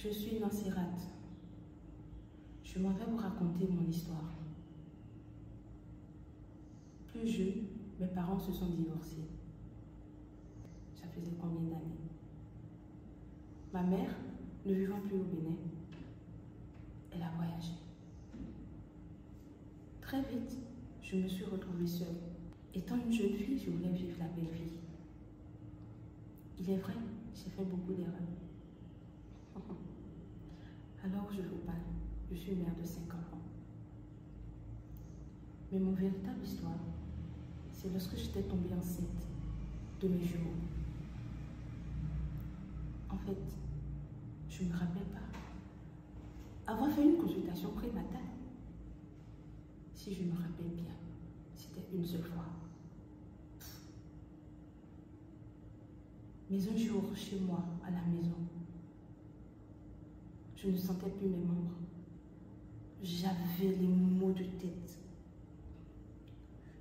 Je suis Nancy Rat. Je m'en vais vous raconter mon histoire. Plus jeune, mes parents se sont divorcés. Ça faisait combien d'années? Ma mère, ne vivant plus au Bénin, elle a voyagé. Très vite, je me suis retrouvée seule. Étant une jeune fille, je voulais vivre la belle vie. Il est vrai, j'ai fait beaucoup d'erreurs. Alors je vous parle, je suis mère de 5 enfants. Mais mon véritable histoire, c'est lorsque j'étais tombée enceinte de mes jumeaux. En fait, je ne me rappelle pas avoir fait une consultation prénatale. Si je me rappelle bien, c'était une seule fois. Mais un jour, chez moi, à la maison, je ne sentais plus mes membres. J'avais les maux de tête.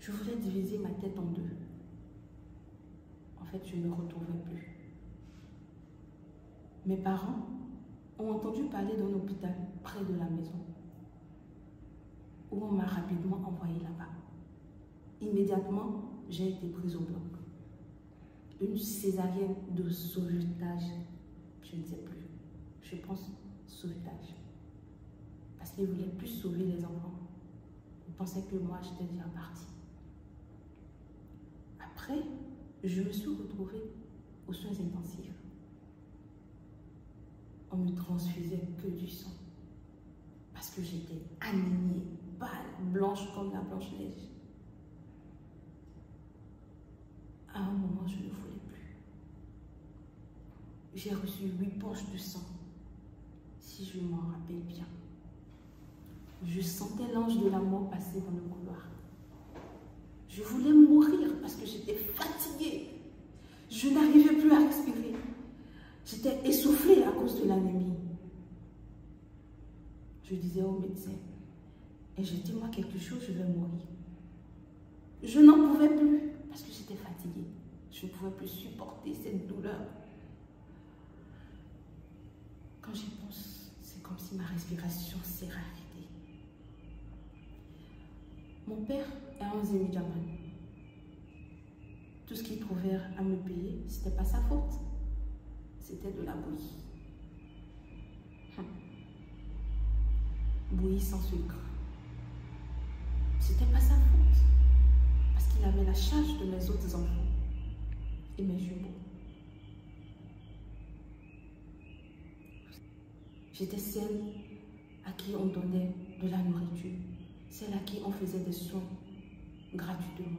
Je voulais diviser ma tête en deux. En fait, je ne retrouvais plus. Mes parents ont entendu parler d'un hôpital près de la maison, où on m'a rapidement envoyée là-bas. Immédiatement, j'ai été prise au bloc. Une césarienne de sauvetage, je ne sais plus. Je pense sauvetage. Parce qu'ils voulaient plus sauver les enfants. Ils pensaient que moi, j'étais déjà partie. Après, je me suis retrouvée aux soins intensifs. On me transfusait que du sang. Parce que j'étais anémiée, pâle, blanche comme la Blanche-Neige. À un moment, je ne voulais plus. J'ai reçu 8 poches de sang, si je m'en rappelle bien. Je sentais l'ange de la mort passer dans le couloir. Je voulais mourir parce que j'étais fatiguée. Je n'arrivais plus à respirer. J'étais essoufflée à cause de l'anémie. Je disais au médecin, injectez-moi quelque chose, je vais mourir. Je n'en pouvais plus parce que j'étais fatiguée. Je ne pouvais plus supporter cette douleur. Quand j'y pense, c'est comme si ma respiration s'est arrêtée. Mon père est un Zémi-Djaman. Tout ce qu'il trouvait à me payer, ce n'était pas sa faute. C'était de la bouillie. Bouillie sans sucre. C'était pas sa faute. Parce qu'il avait la charge de mes autres enfants et mes jumeaux. J'étais celle à qui on donnait de la nourriture, celle à qui on faisait des soins gratuitement.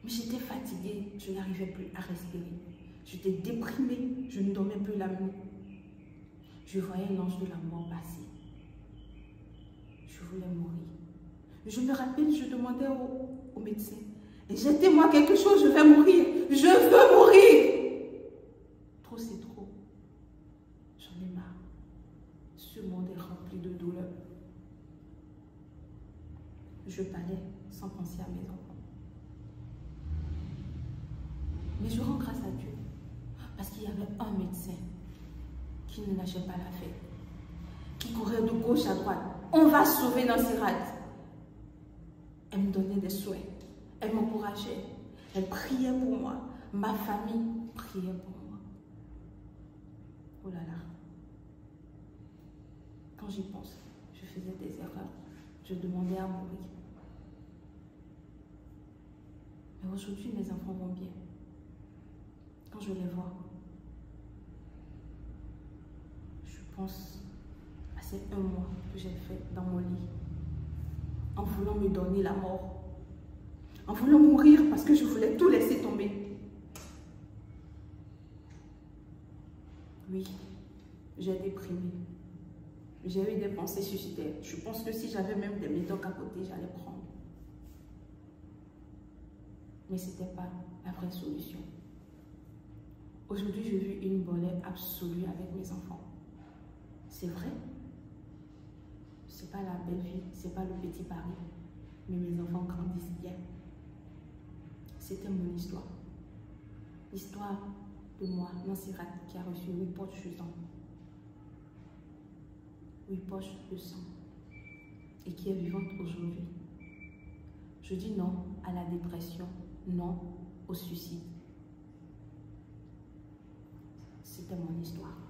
Mais j'étais fatiguée, je n'arrivais plus à respirer. J'étais déprimée, je ne dormais plus la nuit. Je voyais l'ange de la mort passer. Je voulais mourir. Je me rappelle, je demandais au médecin, injectez-moi quelque chose, je vais mourir. Je veux mourir. Trop, c'est trop. J'en ai marre. Ce monde est rempli de douleur. Je parlais sans penser à mes enfants. Mais je rends grâce à Dieu. Parce qu'il y avait un médecin qui ne lâchait pas l'affaire. Qui courait de gauche à droite. On va sauver Nancy Rat. Elle me donnait des soins. Elle m'encourageait. Elle priait pour moi. Ma famille priait pour moi. Oh là là. Quand j'y pense, je faisais des erreurs. Je demandais à mourir. Mais aujourd'hui, mes enfants vont bien. Quand je les vois, je pense à ces 1 mois que j'ai fait dans mon lit, en voulant me donner la mort, en voulant mourir parce que je voulais tout laisser tomber. Oui, j'ai déprimé. J'ai eu des pensées suicidaires. Je pense que si j'avais même des médocs à côté, j'allais prendre. Mais ce n'était pas la vraie solution. Aujourd'hui, je vis une bonheur absolue avec mes enfants. C'est vrai. C'est pas la belle vie, c'est pas le petit Paris. Mais mes enfants grandissent bien. C'était mon histoire. L'histoire de moi, Nancy Rat, qui a reçu 8 poches de sang. oui, poche de sang et qui est vivante aujourd'hui. Je dis non à la dépression, non au suicide. C'était mon histoire.